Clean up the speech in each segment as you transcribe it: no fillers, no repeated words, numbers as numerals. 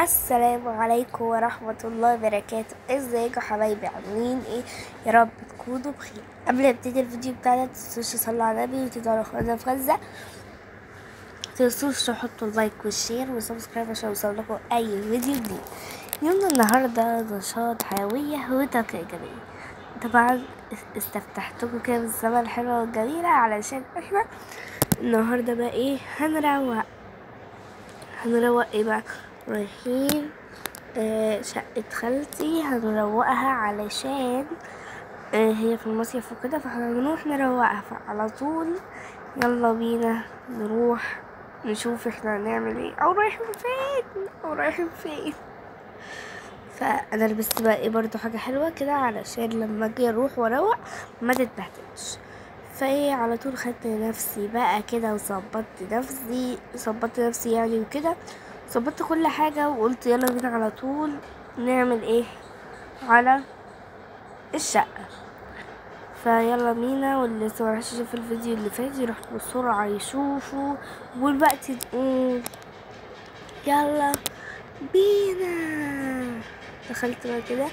السلام عليكم ورحمة الله وبركاته. ازيكم حبايبي، عاملين ايه؟ يا رب تكونوا بخير. قبل ما ابتدي الفيديو بتاعنا متنسوش تصلوا على النبي وتدعوا لاخواتنا في غزة. متنسوش تحطوا اللايك والشير والسبسكرايب عشان يوصلكوا اي فيديو جديد. يومنا النهاردة نشاط حيوية وطاقة ايجابية. طبعا استفتحتكم كده بالسما الحلوة والجميلة علشان احنا النهاردة بقى ايه هنروق ايه بقى؟ رايحين شقة خالتي هنروقها علشان هي في المصيف وكده، فاحنا هنروح نروقها. فعلى طول يلا بينا نروح نشوف احنا هنعمل ايه او رايحين فين. فانا لبست بقى ايه برضو حاجة حلوة كده علشان لما اجي اروح واروق ما تتبهدلش. فايه على طول خدت نفسي بقى كده وظبطت نفسي يعني وكده، ظبطت كل حاجة وقلت يلا بينا على طول نعمل ايه على الشقة. فيلا بينا، واللي مراحش يشوف الفيديو اللي فات يروح بسرعة يشوفه، والوقت نقول يلا بينا. دخلت بقى كده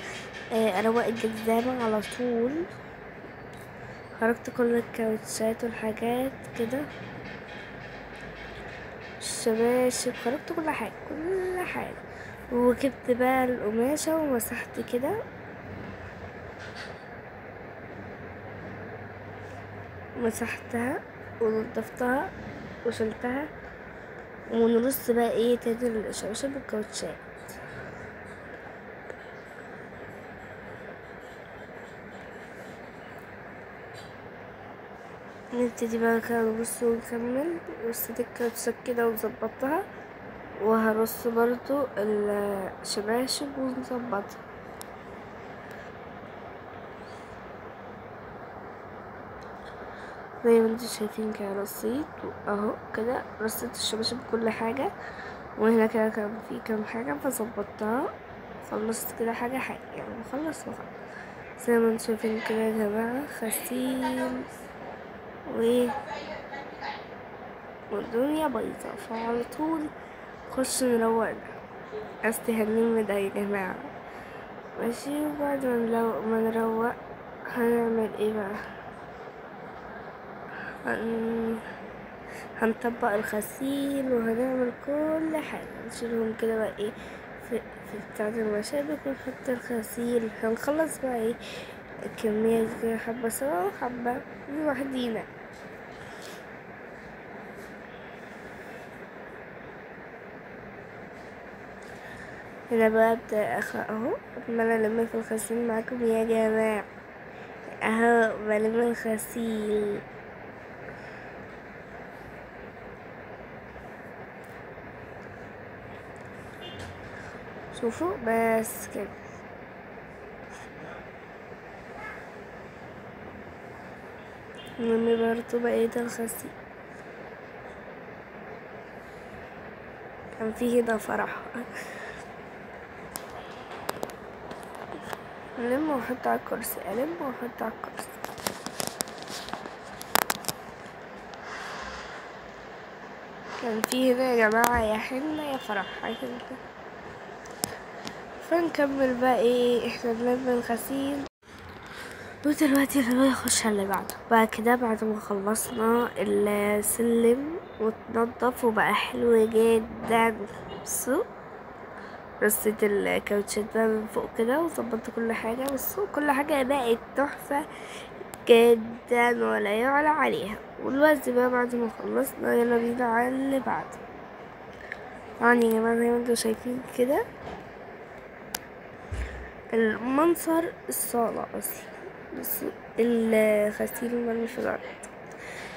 اروق الجزامة على طول، خرجت كل الكاوتشات والحاجات كده، الشباشب، خرجت كل حاجة وجبت بقى القماشة ومسحت كده، مسحتها ونضفتها وشلتها، ونرص بقى ايه تاني الشباشب والكاوتشات. نبتدي بقى كده نرص ونكمل. رصيت الكاوتشات كده وظبطتها، وهرص برضو الشباشب ونظبطها زي ما انتوا شايفين كده. رصيت اهو كده، رصيت الشباشب كل حاجة، وهنا كده كان في كام حاجة فظبطتها. خلصت كده حاجة يعني بخلص زي ما انتوا شايفين كده يا جماعة. غسيل والدنيا بايظة، فعلى طول نخش نروق هنلم ده يا جماعة. ماشي، وبعد ما نروق هنعمل ايه بقى؟ هنطبق الغسيل وهنعمل كل حاجة، نشيلهم كده بقى ايه في بتاعة المشابك ونحط الغسيل. هنخلص بقى ايه الكمية كده، حبة سوا وحبة لوحدينا. هنا بقى ابدأ اهو عمال الم في الغسيل معاكم يا جماعة، اهو بلم الغسيل. شوفوا بس كده. نلم برضو بقية الغسيل. كان فيه هنا فرح. ألم وأحط على الكرسي، ألم وأحط على الكرسي. كان فيه هنا يا جماعة يا حنة يا فرح حاجة كده. فنكمل بقى ايه، احنا بنلم الغسيل ودلوقتي نخش على اللي بعده بقى كده. بعد ما خلصنا السلم واتنضف وبقى حلو جدا، بصوا رصيت الكاوتشات بقى من فوق كده وظبطت كل حاجة. بصوا كل حاجة بقت تحفة جدا ولا يعلى عليها. والوزن بقى بعد ما خلصنا يلا بينا على اللي بعده. طبعا يا جماعة زي ما انتوا شايفين كده المنظر الصالة اصلا، بس الغسيل مرمي في الارض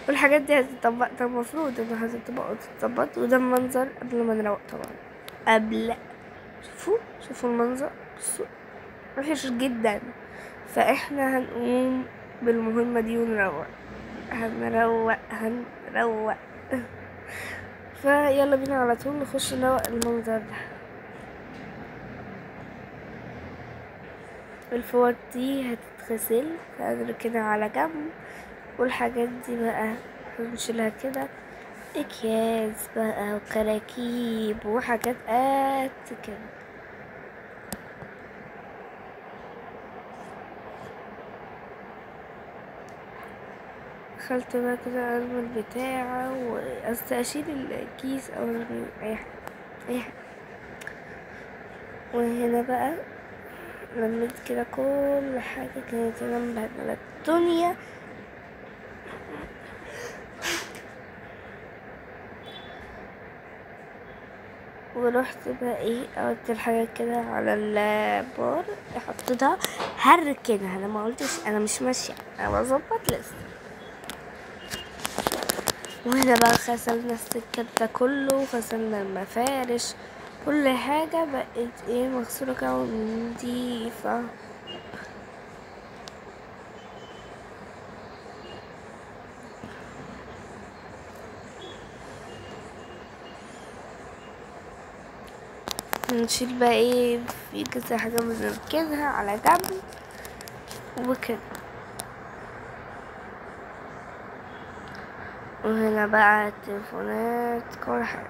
والحاجات دي هتطبق. ده المفروض انها هتطبق وتتظبط، وده المنظر قبل ما نروق طبعا. شوفوا المنظر، بصوا وحش جدا. فاحنا هنقوم بالمهمة دي ونروق، هنروق. فيلا بينا على طول نخش نروق المنظر ده. الفوط دي هتتغسل فقدر كده على جنب، والحاجات دي بقى هنشيلها كده اكياس بقى وكراكيب وحاجات قد كده. دخلت بقى كده ارمي البتاعة وقصدي اشيل الكيس او ارمي اي حاجة اي حاجة. وهنا بقى لميت كده كل حاجة كانت انا مبهدلة الدنيا. ورحت بقى ايه قلت الحاجات كده على البار، حطيتها هركنها. انا ما قلتش انا مش ماشيه، انا بظبط لسه. وهنا بقى غسلنا السكة ده كله، غسلنا المفارش، كل حاجة بقت ايه مغسولة كده ونضيفة. نشيل بقى ايه في كذا حاجة بنركنها على جنب وكده. وهنا بقى التليفونات كل حاجة.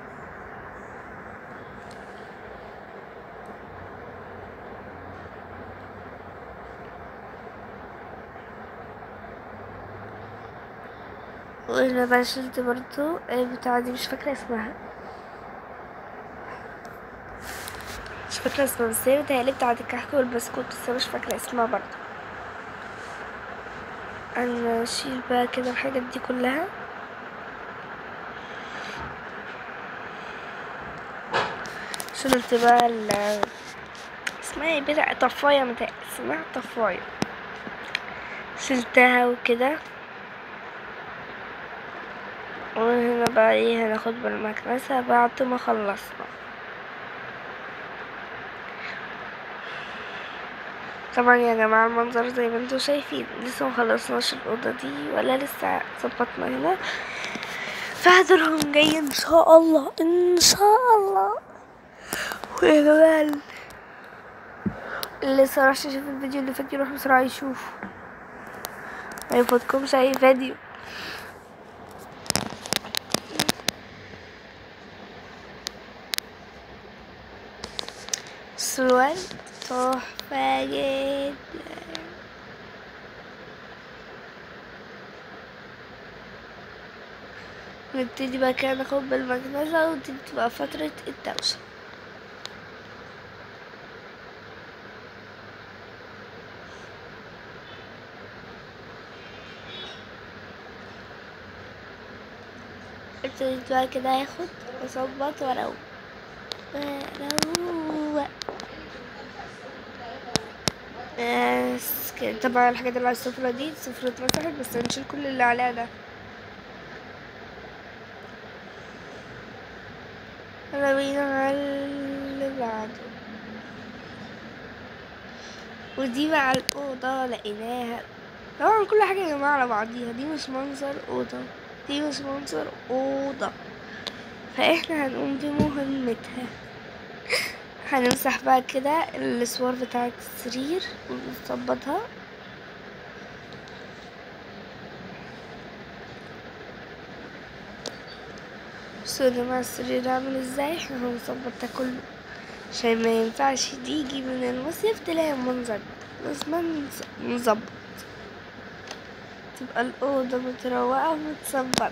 وهنا بقى شلت برضو البتاعة دي مش فاكرة اسمها، مش فاكرة اسمها، بس هي بتهيألي بتاعة الكحك والبسكوت، بس أنا مش فاكرة اسمها برضو. انا اشيل بقى كده الحاجات دي كلها. شلت بقى اسمها ايه بتاع طفاية اسمها طفاية، شلتها وكده. وهنا بقى ايه هناخد بالمكنسة بعد ما خلصنا. طبعا يا جماعة المنظر زي ما انتوا شايفين لسه مخلصناش الأوضة دي ولا لسه ظبطنا هنا، فهدورهم جاي ان شاء الله ان شاء الله. ويا جماعة اللي لسه راحش يشوف الفيديو اللي فات يروح بسرعة يشوف، ما يفوتكمش اي فيديو. سؤال تحفة جدا. نبتدي بقى كده ناخد بالمكنسة، ودي بتبقى فترة الدوشة. ابتديت بقى كده اخد اظبط واروق بس كده. طبعا الحاجات اللي على السفرة دي السفرة اتمسحت، بس هنشيل كل اللي عليها ده. يلا بينا على اللي بعده. ودي بقى الأوضة لقيناها. طبعا كل حاجة يا جماعة على بعضيها، دي مش منظر أوضة، دي مش منظر أوضة. فاحنا هنقوم بمهمتها، هنمسح بقى كده الاسوار بتاعة السرير ونظبطها. بصوا يا جماعة السرير عامل ازاي، احنا هنظبط ده كله عشان ما ينفعش تيجي من المصيف تلاقي المنظر ده، لازم نظبط، تبقى الأوضة متروقة ومتظبطة.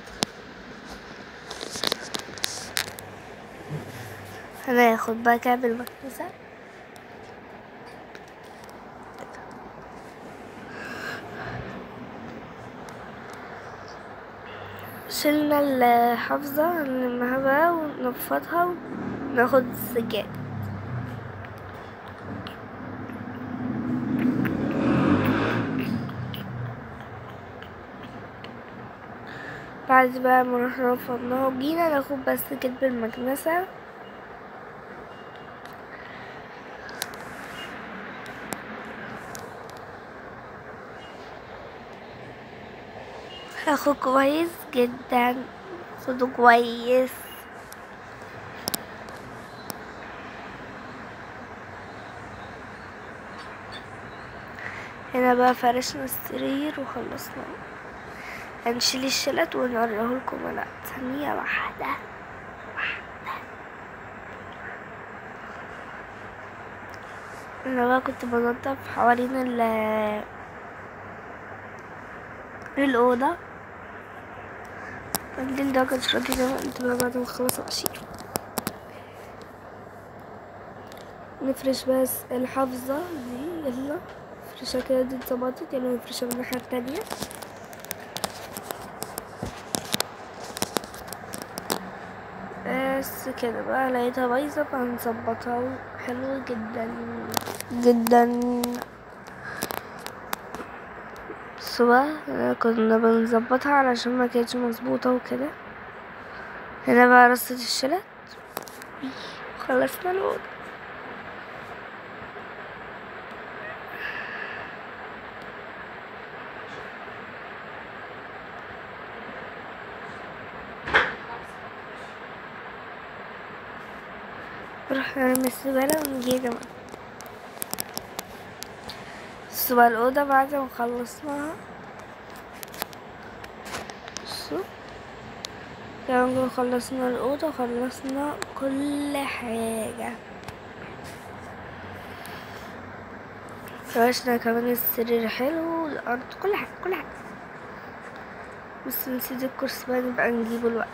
هناخد بقى كعب المكنسة شلنا الحافظة نلمها بقى وننفضها وناخد السجاد. بعد بقى ما رحنا نفضناها وجينا ناخد بس كتب المكنسة. هاخد كويس جدا، خده كويس. هنا بقى فرشنا السرير وخلصنا. هنشيل الشلت ونوريه لكم. لا ثانية واحدة. انا بقى كنت بنضف حوالين الأوضة. الليل ده كانش راضي زي ما قلت بقى بعد ما اخلص اشيله. نفرش بس الحافظة دي، يلا نفرشها كده، دي اتظبطت، يلا نفرشها من الناحية التانية. بس كده بقى لقيتها بايظة فهنظبطها حلو جدا جدا. بس بقى كنا بنظبطها علشان ما كانتش مظبوطة وكده. هنا بقى رصة الشلت، خلصنا الأوضة. نروح نرمي الزبالة ونجي يا جماعة. بصوا بقى الأوضة بعد ما خلصناها، بصوا كمان خلصنا الأوضة وخلصنا كل حاجة. فرشنا كمان السرير حلو والأرض، كل حاجة كل حاجة. بس نسيت الكرسي بقى، نبقى نجيبه الوقت.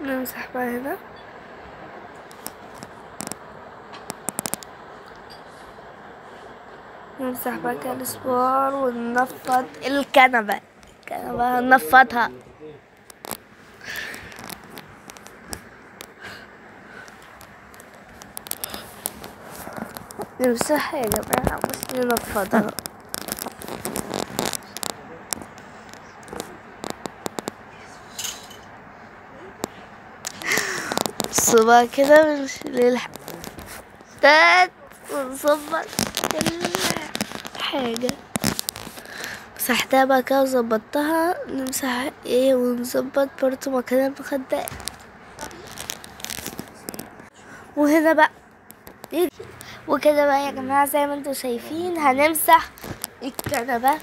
نمسح بقى هنا، نمسح بقى كده الاسوار وننفض الكنبة هننفضها. نمسحها يا جماعة بس ننفضها. بصوا بقى كده بنشيل الحاجات ونظبط كل حاجة. مسحتها بقى كده وظبطتها، نمسح ايه ونظبط برضه مكان المخدات. وهنا بقى وكده بقى يا جماعة زي ما انتوا شايفين هنمسح الكنبة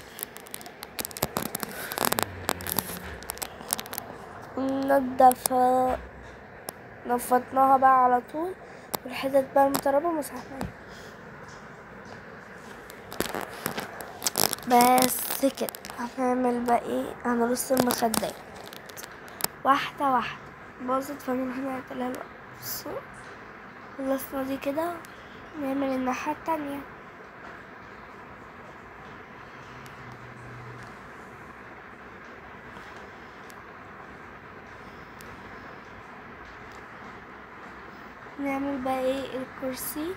ننضفها. نفضناها بقى على طول، والحتت بقى المتربة مسحناها. بس كده هنعمل بقى ايه، هنرص المخدات واحدة واحدة. باظت فنروح نعدلها الوقت. بصوا خلصنا دي كده، نعمل الناحية التانية. نعمل بقى ايه الكرسي.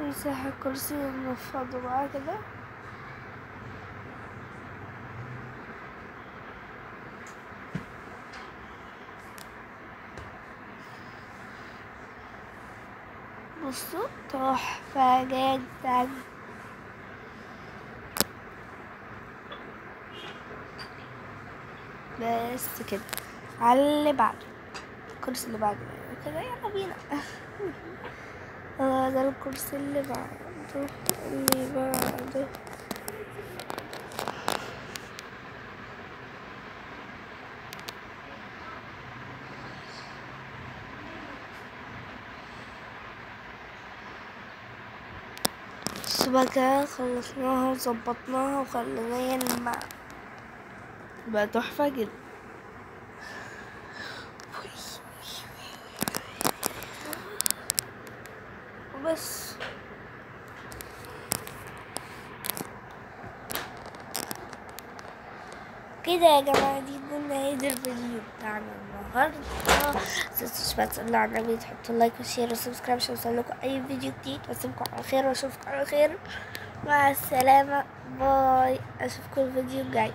نمسح الكرسي وننفضه بقى كده. بصوا تحفة جدا. بس كده على اللي بعده، الكرسي اللي بعده كده، يلا بينا. ده الكرسي اللي بعده الشبكة. خلصناها وظبطناها وخليناها بقى تحفة جدا. وبس كده يا جماعة، دي نهاية الفيديو بتاعنا النهاردة. متنسوش بقى تصلوا على النبي، تحطوا لايك وشير وسبسكرايب عشان يوصلكوا أي فيديو جديد. وأسيبكم على خير وأشوفكم على خير. مع السلامة، باي. أشوفكم الفيديو الجاي.